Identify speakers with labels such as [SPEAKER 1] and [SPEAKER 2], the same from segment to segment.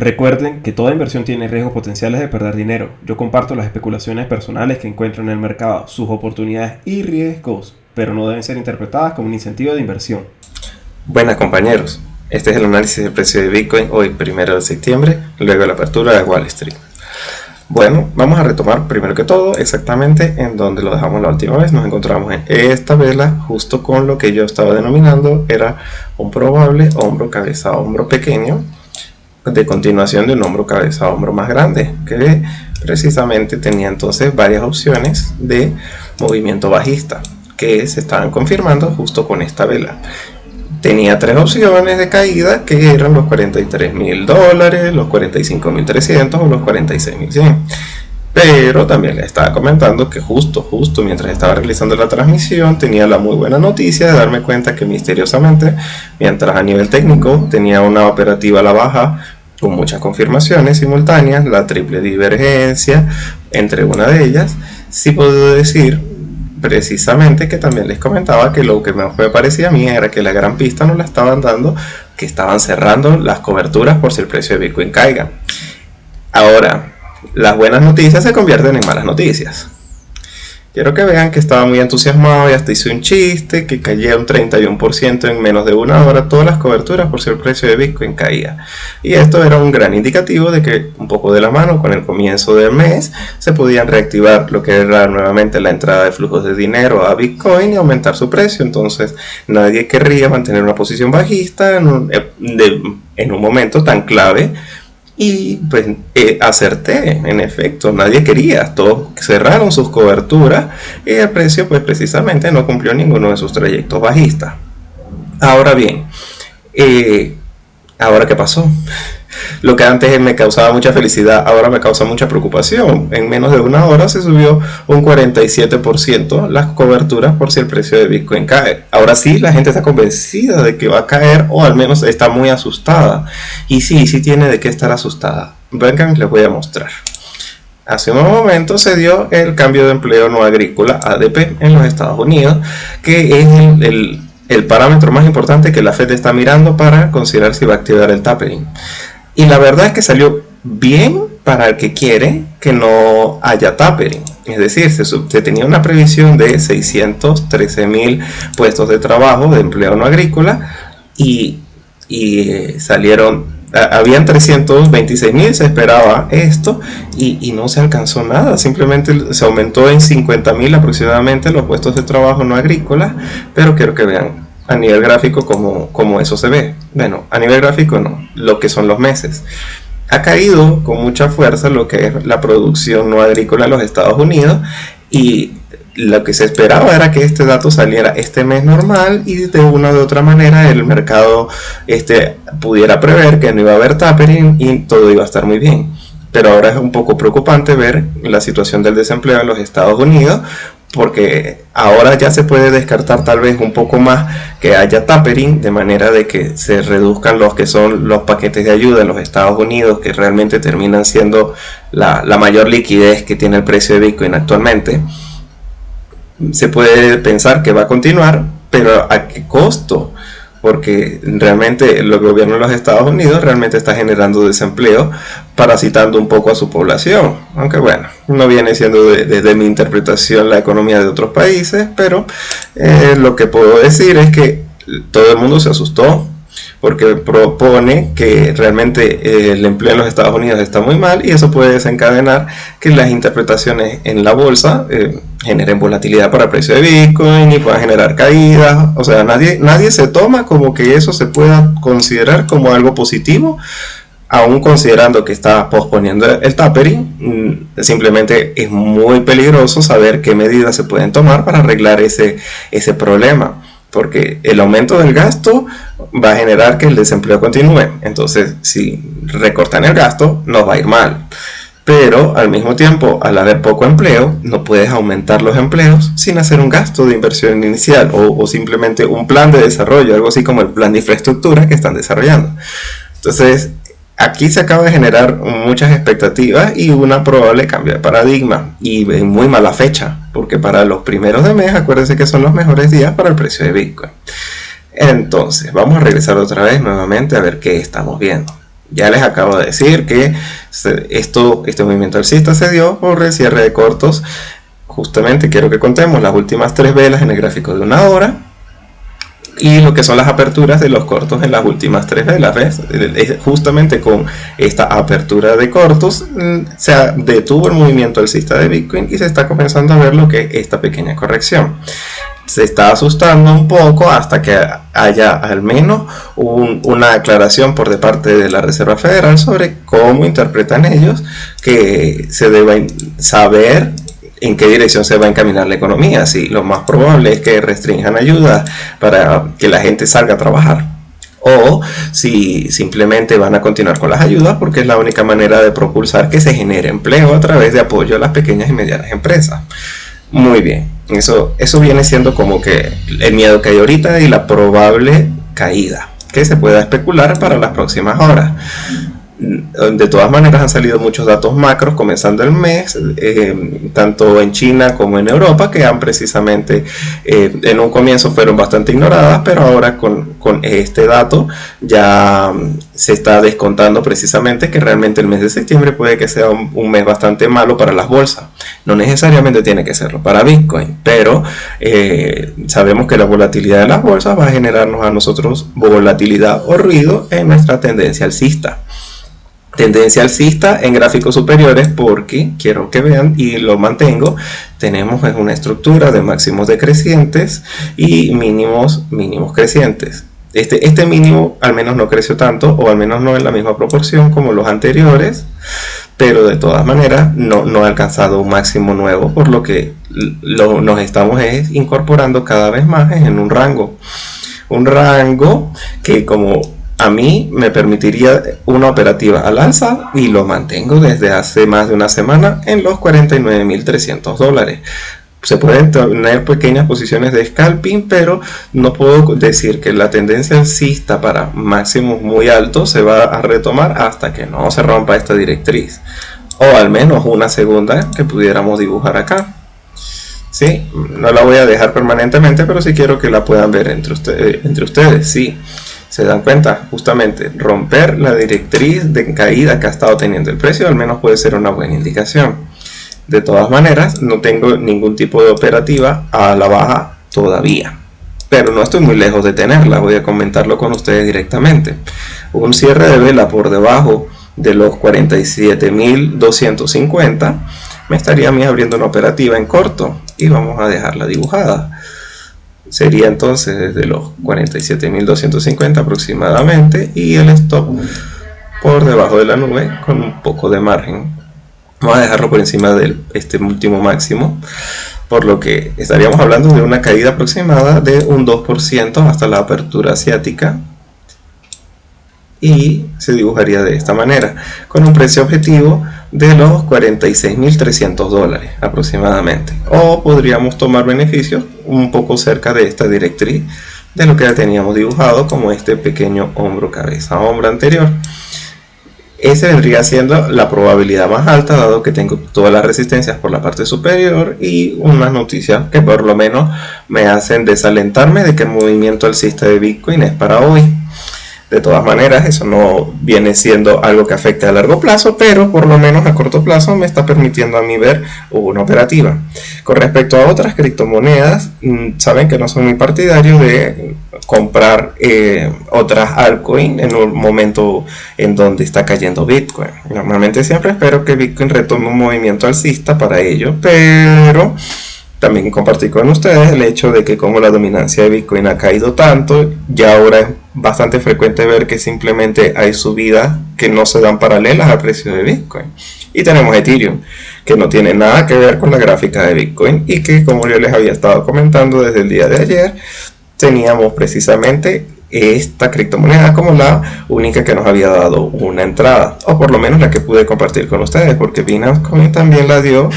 [SPEAKER 1] Recuerden que toda inversión tiene riesgos potenciales de perder dinero. Yo comparto las especulaciones personales que encuentro en el mercado, sus oportunidades y riesgos, pero no deben ser interpretadas como un incentivo de inversión.
[SPEAKER 2] Buenas compañeros, este es el análisis del precio de Bitcoin hoy 1 de septiembre, luego de la apertura de Wall Street. Bueno, vamos a retomar primero que todo exactamente en donde lo dejamos la última vez. Nos encontramos en esta vela justo con lo que yo estaba denominando era un probable hombro cabeza hombro pequeño de continuación de un hombro cabeza hombro más grande, que precisamente tenía entonces varias opciones de movimiento bajista que se estaban confirmando justo con esta vela. Tenía tres opciones de caída que eran los $43.000, los 45.300 o los 46.100. Pero también les estaba comentando que justo mientras estaba realizando la transmisión tenía la muy buena noticia de darme cuenta que misteriosamente, mientras a nivel técnico tenía una operativa a la baja con muchas confirmaciones simultáneas, la triple divergencia entre una de ellas, sí puedo decir precisamente que también les comentaba que lo que me parecía a mí era que la gran pista nos la estaban dando, que estaban cerrando las coberturas por si el precio de Bitcoin caiga. Ahora, las buenas noticias se convierten en malas noticias. Quiero que vean que estaba muy entusiasmado y hasta hice un chiste que caía un 31% en menos de una hora todas las coberturas por si el precio de Bitcoin caía. Y esto era un gran indicativo de que un poco de la mano con el comienzo del mes se podían reactivar lo que era nuevamente la entrada de flujos de dinero a Bitcoin y aumentar su precio. Entonces nadie querría mantener una posición bajista en un momento tan clave. Y pues acerté, en efecto, nadie quería, todos cerraron sus coberturas y el precio pues precisamente no cumplió ninguno de sus trayectos bajistas. Ahora bien, ¿ahora qué pasó? Lo que antes me causaba mucha felicidad, ahora me causa mucha preocupación. En menos de una hora se subió un 47% las coberturas por si el precio de Bitcoin cae. Ahora sí, la gente está convencida de que va a caer o al menos está muy asustada. Y sí tiene de qué estar asustada. Vengan, les voy a mostrar. Hace unos momentos se dio el cambio de empleo no agrícola, ADP, en los Estados Unidos, que es el parámetro más importante que la Fed está mirando para considerar si va a activar el tapering. Y la verdad es que salió bien para el que quiere que no haya tapering. Es decir, se tenía una previsión de 613.000 puestos de trabajo de empleo no agrícola y salieron, habían 326.000, se esperaba esto y no se alcanzó nada. Simplemente se aumentó en 50.000 aproximadamente los puestos de trabajo no agrícolas, pero quiero que vean a nivel gráfico cómo eso se ve. Bueno, a nivel gráfico no, lo que son los meses. Ha caído con mucha fuerza lo que es la producción no agrícola en los Estados Unidos y lo que se esperaba era que este dato saliera este mes normal y de una u otra manera el mercado pudiera prever que no iba a haber tapering y todo iba a estar muy bien. Pero ahora es un poco preocupante ver la situación del desempleo en los Estados Unidos, porque ahora ya se puede descartar tal vez un poco más que haya tapering, de manera de que se reduzcan los que son los paquetes de ayuda en los Estados Unidos, que realmente terminan siendo la mayor liquidez que tiene el precio de Bitcoin actualmente. Se puede pensar que va a continuar, pero ¿a qué costo? Porque realmente el gobierno de los Estados Unidos realmente está generando desempleo, parasitando un poco a su población. Aunque bueno, no viene siendo desde mi interpretación la economía de otros países, pero lo que puedo decir es que todo el mundo se asustó, porque propone que realmente el empleo en los Estados Unidos está muy mal y eso puede desencadenar que las interpretaciones en la bolsa generen volatilidad para el precio de Bitcoin y puedan generar caídas. O sea, nadie se toma como que eso se pueda considerar como algo positivo, aún considerando que está posponiendo el tapering. Simplemente es muy peligroso saber qué medidas se pueden tomar para arreglar ese problema, porque el aumento del gasto va a generar que el desempleo continúe. Entonces, si recortan el gasto, nos va a ir mal. Pero al mismo tiempo, al haber poco empleo, no puedes aumentar los empleos sin hacer un gasto de inversión inicial o simplemente un plan de desarrollo, algo así como el plan de infraestructura que están desarrollando. Entonces, aquí se acaba de generar muchas expectativas y una probable cambio de paradigma, y en muy mala fecha, porque para los primeros de mes, acuérdense que son los mejores días para el precio de Bitcoin. Entonces, vamos a regresar otra vez nuevamente a ver qué estamos viendo. Ya les acabo de decir que este movimiento alcista se dio por el cierre de cortos. Justamente quiero que contemos las últimas 3 velas en el gráfico de 1 hora y lo que son las aperturas de los cortos en las últimas 3 velas. ¿Ves? Justamente con esta apertura de cortos se detuvo el movimiento alcista de Bitcoin y se está comenzando a ver lo que es esta pequeña corrección. Se está asustando un poco hasta que haya al menos una aclaración por de parte de la Reserva Federal sobre cómo interpretan ellos que se debe saber en qué dirección se va a encaminar la economía. Si lo más probable es que restrinjan ayuda para que la gente salga a trabajar, o si simplemente van a continuar con las ayudas porque es la única manera de propulsar que se genere empleo a través de apoyo a las pequeñas y medianas empresas. Muy bien, eso viene siendo como que el miedo que hay ahorita y la probable caída que se pueda especular para las próximas horas. De todas maneras han salido muchos datos macros comenzando el mes, tanto en China como en Europa, que han precisamente en un comienzo fueron bastante ignoradas, pero ahora con este dato ya se está descontando precisamente que realmente el mes de septiembre puede que sea un mes bastante malo para las bolsas. No necesariamente tiene que serlo para Bitcoin, pero sabemos que la volatilidad de las bolsas va a generarnos a nosotros volatilidad o ruido en nuestra tendencia alcista. Tendencia alcista en gráficos superiores porque quiero que vean y lo mantengo. Tenemos una estructura de máximos decrecientes y mínimos crecientes. Este mínimo al menos no creció tanto, o al menos no en la misma proporción como los anteriores, pero de todas maneras no ha alcanzado un máximo nuevo, por lo que nos estamos incorporando cada vez más en un rango que como a mí me permitiría una operativa al alza, y lo mantengo desde hace más de una semana en los $49.300. Se pueden tener pequeñas posiciones de scalping, pero no puedo decir que la tendencia alcista para máximos muy altos se va a retomar hasta que no se rompa esta directriz, o al menos una segunda que pudiéramos dibujar acá. Sí, no la voy a dejar permanentemente, pero sí quiero que la puedan ver entre ustedes. Sí, se dan cuenta, justamente romper la directriz de caída que ha estado teniendo el precio al menos puede ser una buena indicación. De todas maneras, no tengo ningún tipo de operativa a la baja todavía, pero no estoy muy lejos de tenerla. Voy a comentarlo con ustedes directamente. Un cierre de vela por debajo de los 47.250 me estaría a mí abriendo una operativa en corto, y vamos a dejarla dibujada. Sería entonces desde los 47.250 aproximadamente, y el stop por debajo de la nube con un poco de margen. Vamos a dejarlo por encima de este último máximo, por lo que estaríamos hablando de una caída aproximada de un 2% hasta la apertura asiática, y se dibujaría de esta manera, con un precio objetivo de los $46.300 aproximadamente, o podríamos tomar beneficios un poco cerca de esta directriz de lo que ya teníamos dibujado como este pequeño hombro cabeza hombro anterior. Ese vendría siendo la probabilidad más alta, dado que tengo todas las resistencias por la parte superior y unas noticias que por lo menos me hacen desalentarme de que el movimiento alcista de Bitcoin es para hoy. De todas maneras, eso no viene siendo algo que afecte a largo plazo, pero por lo menos a corto plazo me está permitiendo a mí ver una operativa. Con respecto a otras criptomonedas, saben que no soy muy partidario de comprar otras altcoins en un momento en donde está cayendo Bitcoin. Normalmente siempre espero que Bitcoin retome un movimiento alcista para ello, pero también compartí con ustedes el hecho de que como la dominancia de Bitcoin ha caído tanto, ya ahora es bastante frecuente ver que simplemente hay subidas que no se dan paralelas al precio de Bitcoin. Y tenemos Ethereum, que no tiene nada que ver con la gráfica de Bitcoin, y que, como yo les había estado comentando desde el día de ayer, teníamos precisamente esta criptomoneda como la única que nos había dado una entrada, o por lo menos la que pude compartir con ustedes, porque Binance Coin también la dio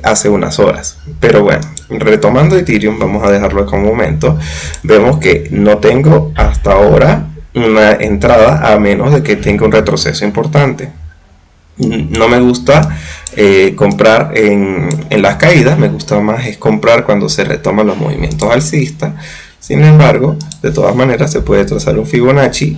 [SPEAKER 2] hace unas horas. Pero bueno, retomando Ethereum, vamos a dejarlo como momento. Vemos que no tengo hasta ahora una entrada, a menos de que tenga un retroceso importante. No me gusta comprar en las caídas, me gusta más es comprar cuando se retoman los movimientos alcistas. Sin embargo, de todas maneras se puede trazar un Fibonacci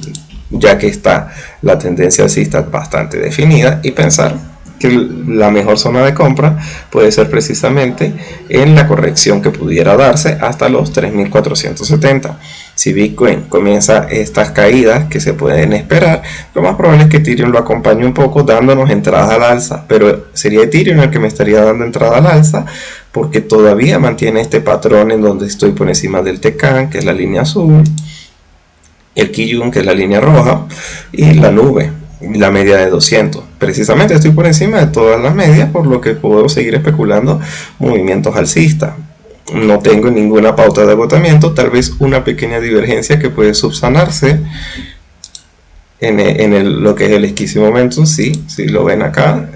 [SPEAKER 2] ya que está la tendencia alcista bastante definida, y pensar que la mejor zona de compra puede ser precisamente en la corrección que pudiera darse hasta los 3.470. Si Bitcoin comienza estas caídas que se pueden esperar, lo más probable es que Ethereum lo acompañe un poco dándonos entrada al alza, pero sería Ethereum el que me estaría dando entrada al alza, porque todavía mantiene este patrón en donde estoy por encima del Tchan, que es la línea azul, el Kijun, que es la línea roja, y la nube, la media de 200. Precisamente estoy por encima de todas las medias, por lo que puedo seguir especulando movimientos alcistas. No tengo ninguna pauta de agotamiento, tal vez una pequeña divergencia que puede subsanarse en lo que es el Squeeze Momentum. Si lo ven acá,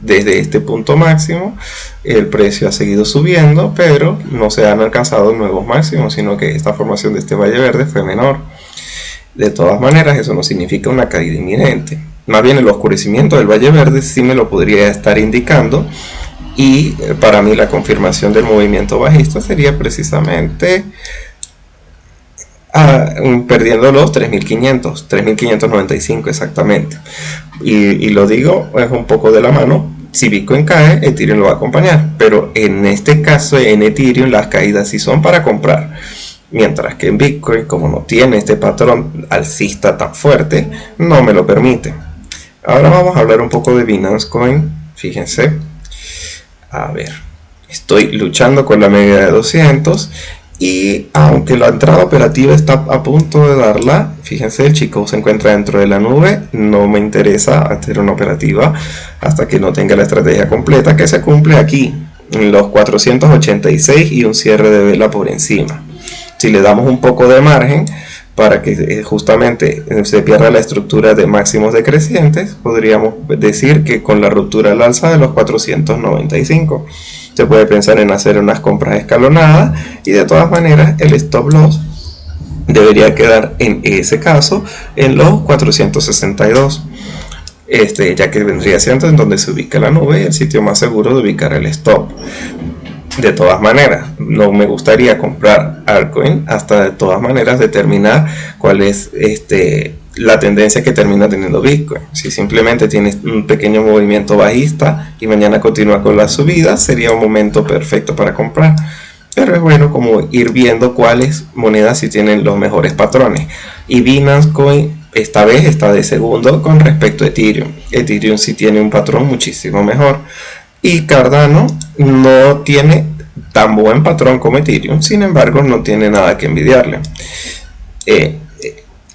[SPEAKER 2] desde este punto máximo el precio ha seguido subiendo, pero no se han alcanzado nuevos máximos, sino que esta formación de este valle verde fue menor. De todas maneras, eso no significa una caída inminente, más bien el oscurecimiento del valle verde sí me lo podría estar indicando. Y para mí la confirmación del movimiento bajista sería precisamente perdiendo los 3.500, 3.595 exactamente. Y lo digo, es un poco de la mano. Si Bitcoin cae, Ethereum lo va a acompañar, pero en este caso en Ethereum las caídas sí son para comprar, mientras que en Bitcoin, como no tiene este patrón alcista tan fuerte, no me lo permite. Ahora vamos a hablar un poco de Binance Coin. Fíjense, a ver, estoy luchando con la media de 200, y aunque la entrada operativa está a punto de darla, fíjense, el chico se encuentra dentro de la nube. No me interesa hacer una operativa hasta que no tenga la estrategia completa, que se cumple aquí en los 486 y un cierre de vela por encima. Si le damos un poco de margen para que justamente se pierda la estructura de máximos decrecientes, podríamos decir que con la ruptura al alza de los 495 se puede pensar en hacer unas compras escalonadas, y de todas maneras el stop loss debería quedar en ese caso en los 462, ya que vendría siendo en donde se ubica la nube y el sitio más seguro de ubicar el stop. De todas maneras, no me gustaría comprar altcoin hasta de todas maneras determinar cuál es la tendencia que termina teniendo Bitcoin. Si simplemente tiene un pequeño movimiento bajista y mañana continúa con la subida, sería un momento perfecto para comprar. Pero es bueno como ir viendo cuáles monedas sí tienen los mejores patrones. Y Binance Coin esta vez está de segundo con respecto a Ethereum. Ethereum sí tiene un patrón muchísimo mejor. Y Cardano no tiene tan buen patrón como Ethereum, sin embargo no tiene nada que envidiarle.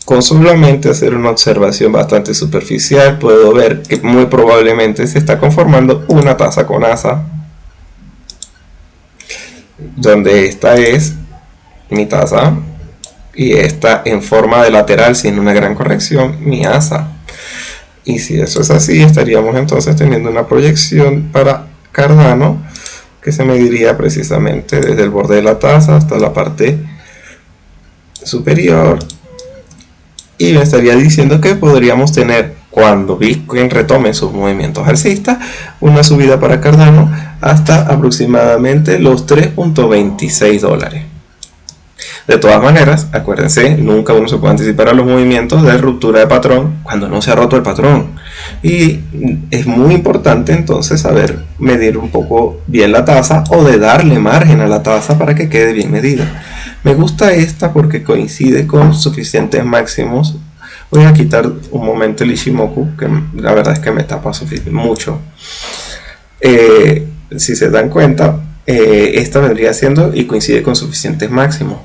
[SPEAKER 2] Con solamente hacer una observación bastante superficial, puedo ver que muy probablemente se está conformando una taza con asa, donde esta es mi taza y esta en forma de lateral sin una gran corrección mi asa. Y si eso es así, estaríamos entonces teniendo una proyección para Cardano que se mediría precisamente desde el borde de la taza hasta la parte superior, y me estaría diciendo que podríamos tener, cuando Bitcoin retome sus movimientos alcistas, una subida para Cardano hasta aproximadamente los 3.26 dólares. De todas maneras, acuérdense, nunca uno se puede anticipar a los movimientos de ruptura de patrón cuando no se ha roto el patrón. Y es muy importante entonces saber medir un poco bien la tasa, o de darle margen a la tasa para que quede bien medida. Me gusta esta porque coincide con suficientes máximos. Voy a quitar un momento el Ishimoku, que la verdad es que me tapa mucho. Si se dan cuenta, esta vendría siendo y coincide con suficientes máximos.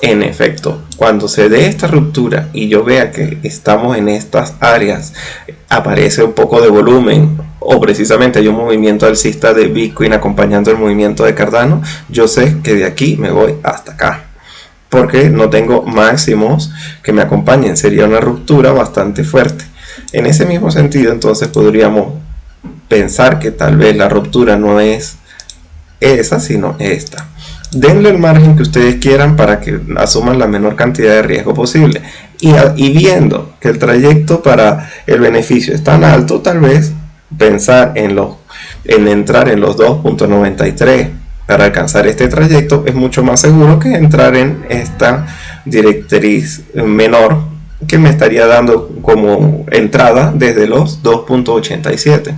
[SPEAKER 2] En efecto, cuando se dé esta ruptura y yo vea que estamos en estas áreas, aparece un poco de volumen, o precisamente hay un movimiento alcista de Bitcoin acompañando el movimiento de Cardano, yo sé que de aquí me voy hasta acá, porque no tengo máximos que me acompañen. Sería una ruptura bastante fuerte. En ese mismo sentido, entonces podríamos pensar que tal vez la ruptura no es esa, sino esta. Denle el margen que ustedes quieran para que asuman la menor cantidad de riesgo posible, y viendo que el trayecto para el beneficio es tan alto, tal vez pensar en entrar en los 2.93 para alcanzar este trayecto es mucho más seguro que entrar en esta directriz menor que me estaría dando como entrada desde los 2.87.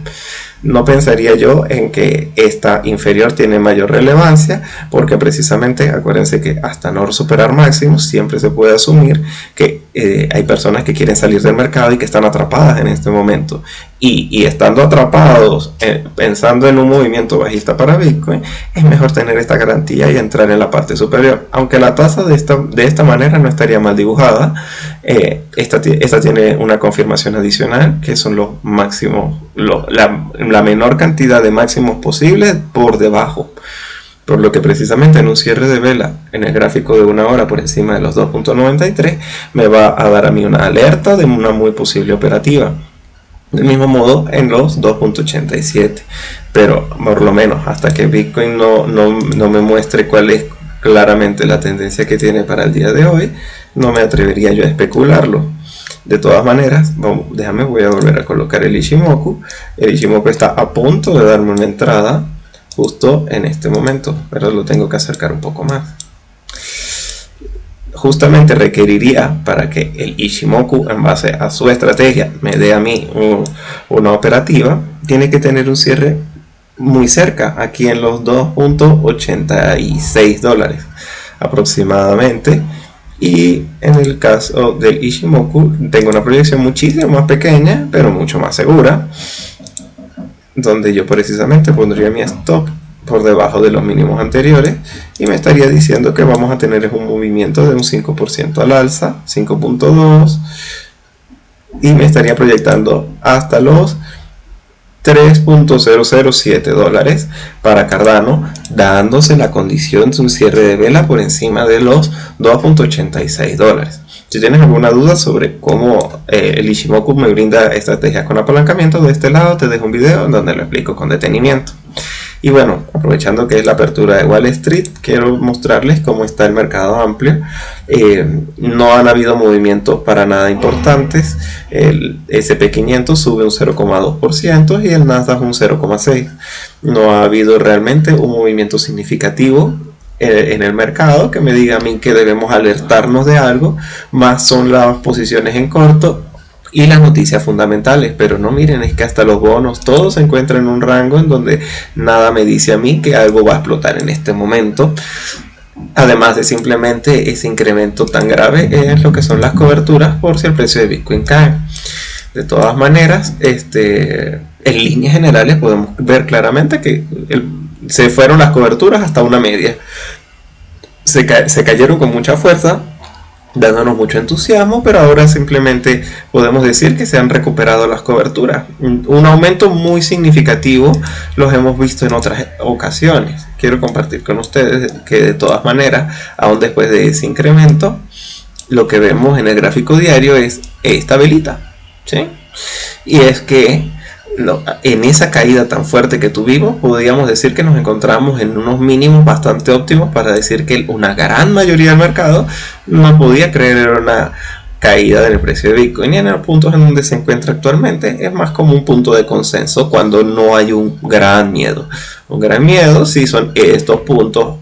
[SPEAKER 2] No pensaría yo en que esta inferior tiene mayor relevancia, porque precisamente acuérdense que hasta no superar máximos siempre se puede asumir que hay personas que quieren salir del mercado y que están atrapadas en este momento, y estando atrapados pensando en un movimiento bajista para Bitcoin, es mejor tener esta garantía y entrar en la parte superior. Aunque la tasa de esta manera no estaría mal dibujada, esta tiene una confirmación adicional, que son los máximos, la menor cantidad de máximos posibles por debajo, por lo que precisamente en un cierre de vela en el gráfico de una hora por encima de los 2.93 me va a dar a mí una alerta de una muy posible operativa. Del mismo modo en los 2.87, pero por lo menos hasta que Bitcoin no me muestre cuál es claramente la tendencia que tiene para el día de hoy, no me atrevería yo a especularlo. De todas maneras, voy a volver a colocar el Ichimoku. El Ichimoku está a punto de darme una entrada justo en este momento, pero lo tengo que acercar un poco más. Justamente requeriría, para que el Ichimoku en base a su estrategia me dé a mí una operativa, tiene que tener un cierre muy cerca, aquí en los 2.86 dólares aproximadamente. Y en el caso del Ichimoku tengo una proyección muchísimo más pequeña, pero mucho más segura, donde yo precisamente pondría mi stop por debajo de los mínimos anteriores y me estaría diciendo que vamos a tener un movimiento de un 5% al alza, 5.2, y me estaría proyectando hasta los 3.007 dólares para Cardano, dándose la condición de un cierre de vela por encima de los 2.86 dólares. Si tienes alguna duda sobre cómo el Ichimoku me brinda estrategias con apalancamiento, de este lado te dejo un video en donde lo explico con detenimiento. Y bueno, aprovechando que es la apertura de Wall Street, quiero mostrarles cómo está el mercado amplio. No han habido movimientos para nada importantes. El SP500 sube un 0.2% y el Nasdaq un 0.6%. No ha habido realmente un movimiento significativo en el mercado que me diga a mí que debemos alertarnos de algo. Más son las posiciones en corto y las noticias fundamentales, pero no, miren, es que hasta los bonos, todos se encuentran en un rango en donde nada me dice a mí que algo va a explotar en este momento, además de simplemente ese incremento tan grave en lo que son las coberturas por si el precio de Bitcoin cae. De todas maneras, en líneas generales podemos ver claramente que se fueron las coberturas hasta una media, se cayeron con mucha fuerza, dándonos mucho entusiasmo, pero ahora simplemente podemos decir que se han recuperado las coberturas. Un aumento muy significativo los hemos visto en otras ocasiones. Quiero compartir con ustedes que de todas maneras, aún después de ese incremento, lo que vemos en el gráfico diario es esta velita, ¿sí? Y es que en esa caída tan fuerte que tuvimos, podríamos decir que nos encontramos en unos mínimos bastante óptimos para decir que una gran mayoría del mercado no podía creer en una caída del precio de Bitcoin, y en los puntos en donde se encuentra actualmente es más como un punto de consenso cuando no hay un gran miedo. Un gran miedo sí son estos puntos.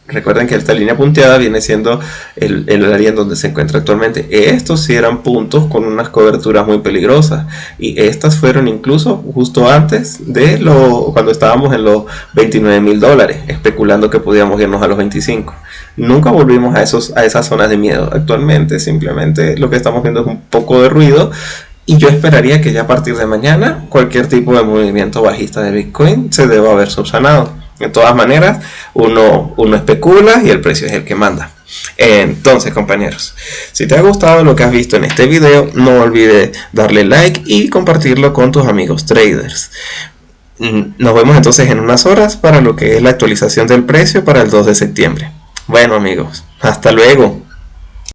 [SPEAKER 2] Recuerden que esta línea punteada viene siendo el área en donde se encuentra actualmente. Estos sí eran puntos con unas coberturas muy peligrosas, y estas fueron incluso justo antes de cuando estábamos en los 29.000 dólares, especulando que podíamos irnos a los 25. Nunca volvimos a esas zonas de miedo. Actualmente simplemente lo que estamos viendo es un poco de ruido, y yo esperaría que ya a partir de mañana cualquier tipo de movimiento bajista de Bitcoin se deba haber subsanado. De todas maneras, uno especula y el precio es el que manda. Entonces, compañeros, si te ha gustado lo que has visto en este video, no olvides darle like y compartirlo con tus amigos traders. Nos vemos entonces en unas horas para lo que es la actualización del precio para el 2 de septiembre. Bueno, amigos, hasta luego.